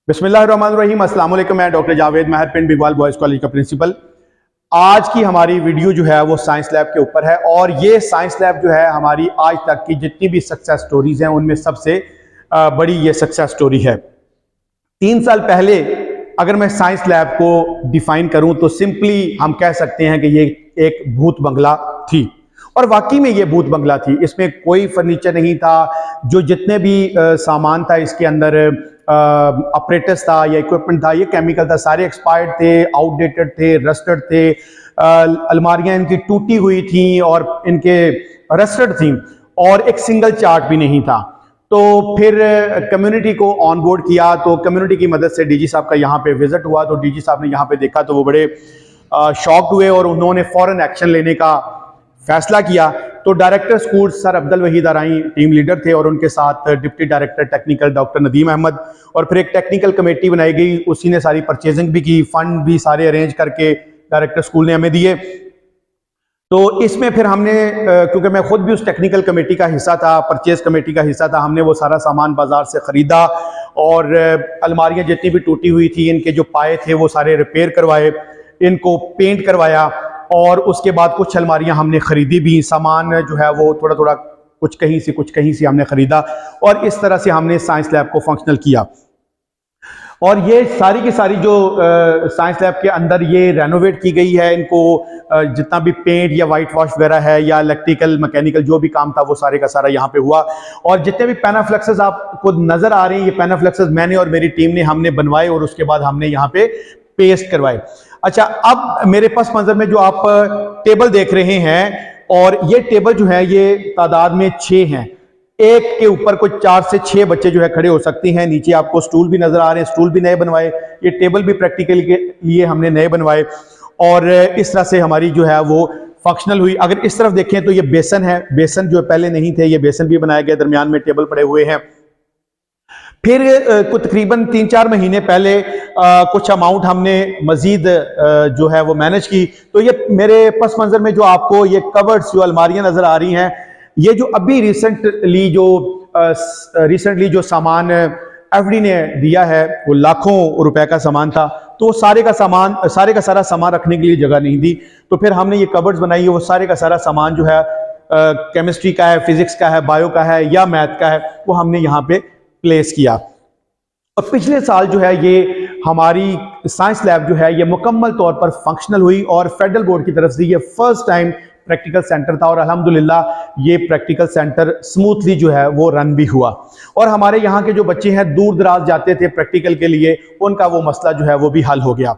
बिस्मिल्लाहिर्रहमानिर्रहीम। अस्सलाम वालेकुम। मैं डॉक्टर जावेद महर पिंड बिगवाल बॉयज़ कॉलेज का प्रिंसिपल। आज की हमारी वीडियो जो है वो साइंस लैब के ऊपर है और ये साइंस लैब जो है हमारी आज तक की जितनी भी सक्सेस स्टोरीज हैं उनमें सबसे बड़ी ये सक्सेस स्टोरी है। 3 साल पहले अगर मैं साइंस लैब को डिफाइन करूं तो सिंपली हम कह सकते हैं कि ये एक भूत बंगला थी और वाकई में ये भूत बंगला थी। इसमें कोई फर्नीचर नहीं था, जो जितने भी सामान था इसके अंदर अपरेटस था या इक्विपमेंट था, ये केमिकल था, सारे एक्सपायर्ड थे, आउटडेटेड थे, रस्टेड थे। अलमारियां इनकी टूटी हुई थी और इनके रस्टेड थी और एक सिंगल चार्ट भी नहीं था। तो फिर कम्युनिटी को ऑन बोर्ड किया, तो कम्युनिटी की मदद से डीजी साहब का यहाँ पे विजिट हुआ। तो डीजी साहब ने यहाँ पे देखा तो वो बड़े शॉक्ड हुए और उन्होंने फौरन एक्शन लेने का फैसला किया। तो director school sir Abdul Wahid Arai team leader थे और उनके साथ deputy director technical doctor Nadeem Ahmad, और फिर एक टेक्निकल कमेटी बनाई गई। उसी ने सारी परचेजिंग भी की, फंड भी सारे अरेंज करके डायरेक्टर स्कूल ने हमें दिए। तो इसमें फिर हमने, क्योंकि मैं खुद भी उस टेक्निकल कमेटी का हिस्सा था, परचेज कमेटी का हिस्सा था, हमने वो सारा सामान बाजार से ख़रीदा और अलमारियाँ जितनी भी टूटी हुई थी इनके जो पाए थे वो सारे रिपेयर करवाए, इनको पेंट करवाया और उसके बाद कुछ अलमारियां हमने ख़रीदी भी। सामान जो है वो थोड़ा थोड़ा कुछ कहीं से हमने ख़रीदा और इस तरह से हमने साइंस लैब को फंक्शनल किया। और ये सारी की सारी जो साइंस लैब के अंदर ये रेनोवेट की गई है, इनको जितना भी पेंट या वाइट वॉश वगैरह है या इलेक्ट्रिकल मैकेनिकल जो भी काम था वो सारे का सारा यहाँ पे हुआ। और जितने भी पैनाफ्लेक्सेस आपको नज़र आ रहे हैं, ये पैनाफ्लेक्सेस मैंने और मेरी टीम ने हमने बनवाए और उसके बाद हमने यहाँ पे पेस्ट करवाए। अच्छा, अब मेरे पास मंजर में जो आप टेबल देख रहे हैं, और ये टेबल जो है ये तादाद में 6 हैं। एक के ऊपर कुछ 4 से 6 बच्चे जो है खड़े हो सकते हैं। नीचे आपको स्टूल भी नजर आ रहे हैं, स्टूल भी नए बनवाए, ये टेबल भी प्रैक्टिकल के लिए हमने नए बनवाए और इस तरह से हमारी जो है वो फंक्शनल हुई। अगर इस तरफ देखें तो ये बेसन है, बेसन जो पहले नहीं थे, ये बेसन भी बनाया गया, दरमियान में टेबल पड़े हुए हैं। फिर कुछ तकरीबन 3-4 महीने पहले कुछ अमाउंट हमने मजीद जो है वो मैनेज की। तो ये मेरे पस मंजर में जो आपको ये कवर्ड्स जो अलमारियां नजर आ रही हैं, ये जो अभी रिसेंटली जो सामान एफडी ने दिया है वो लाखों रुपए का सामान था। तो सारे का सारा सामान रखने के लिए जगह नहीं थी, तो फिर हमने ये कवर्ड्स बनाई है। वो सारे का सारा सामान जो है केमिस्ट्री का है, फिजिक्स का है, बायो का है या मैथ का है, वो हमने यहाँ पे प्लेस किया। और पिछले साल जो है ये हमारी साइंस लैब जो है ये मुकम्मल तौर पर फंक्शनल हुई और फेडरल बोर्ड की तरफ से ये फर्स्ट टाइम प्रैक्टिकल सेंटर था और अल्हम्दुलिल्लाह ये प्रैक्टिकल सेंटर स्मूथली जो है वो रन भी हुआ। और हमारे यहाँ के जो बच्चे हैं दूर दराज जाते थे प्रैक्टिकल के लिए, उनका वो मसला जो है वो भी हल हो गया।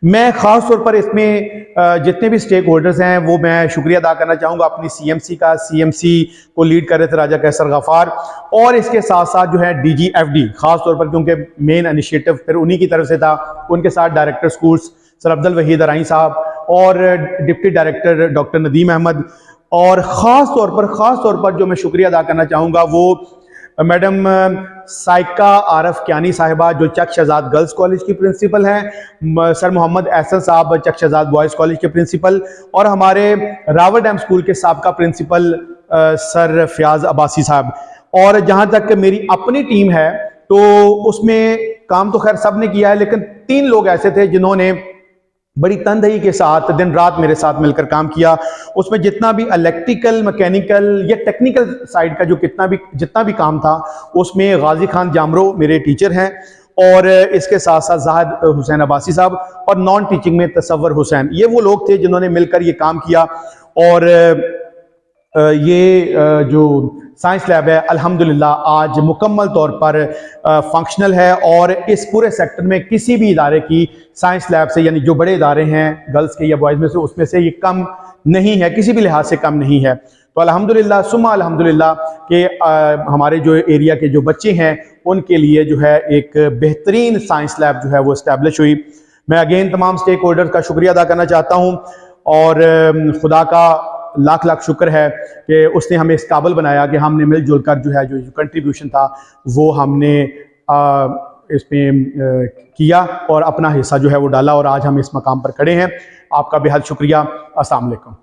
मैं ख़ास तौर पर इसमें जितने भी स्टेक होल्डर्स हैं वो मैं शुक्रिया अदा करना चाहूँगा अपनी सीएमसी का। सीएमसी को लीड कर रहे थे राजा कैसर गफ़ार, और इसके साथ साथ जो है डीजीएफडी ख़ास तौर पर, क्योंकि मेन इनिशिएटिव फिर उन्हीं की तरफ से था। उनके साथ director schools sir Abdul Wahid Arai साहब और deputy director doctor Nadeem Ahmad, और ख़ास तौर पर जो मैं शुक्रिया अदा करना चाहूँगा वो मैडम साइका आरफ कियानी साहिबा जो चक शहजाद गर्ल्स कॉलेज की प्रिंसिपल हैं, सर मोहम्मद एहसन साहब चक शहजाद बॉयज़ कॉलेज के प्रिंसिपल, और हमारे रावर डैम स्कूल के साबका प्रिंसिपल सर फयाज अब्बासी साहब। और जहाँ तक मेरी अपनी टीम है तो उसमें काम तो खैर सब ने किया है, लेकिन 3 लोग ऐसे थे जिन्होंने बड़ी तनदेही के साथ दिन रात मेरे साथ मिलकर काम किया। उसमें जितना भी इलेक्ट्रिकल, मैकेनिकल या टेक्निकल साइड का जो जितना भी काम था, उसमें गाजी खान जामरो मेरे टीचर हैं और इसके साथ साथ जाहिद हुसैन अब्बासी साहब, और नॉन टीचिंग में तसव्वुर हुसैन। ये वो लोग थे जिन्होंने मिलकर ये काम किया। और ये जो साइंस लैब है अल्हम्दुलिल्लाह आज मुकम्मल तौर पर फंक्शनल है और इस पूरे सेक्टर में किसी भी इदारे की साइंस लैब से, यानी जो बड़े इदारे हैं गर्ल्स के या बॉयज़ में से, उसमें से ये कम नहीं है, किसी भी लिहाज से कम नहीं है। तो अल्हम्दुलिल्लाह सुम्मा अल्हम्दुलिल्लाह कि हमारे जो एरिया के जो बच्चे हैं उनके लिए जो है एक बेहतरीन साइंस लैब जो है वो इस्टेब्लिश हुई। मैं अगेन तमाम स्टेक होल्डर्स का शुक्रिया अदा करना चाहता हूँ और खुदा का लाख लाख शुक्र है कि उसने हमें इस काबिल बनाया कि हमने मिलजुल कर जो है जो कंट्रीब्यूशन था वो हमने इसमें किया और अपना हिस्सा जो है वो डाला और आज हम इस मकाम पर खड़े हैं। आपका बेहद शुक्रिया। अस्सलाम वालेकुम।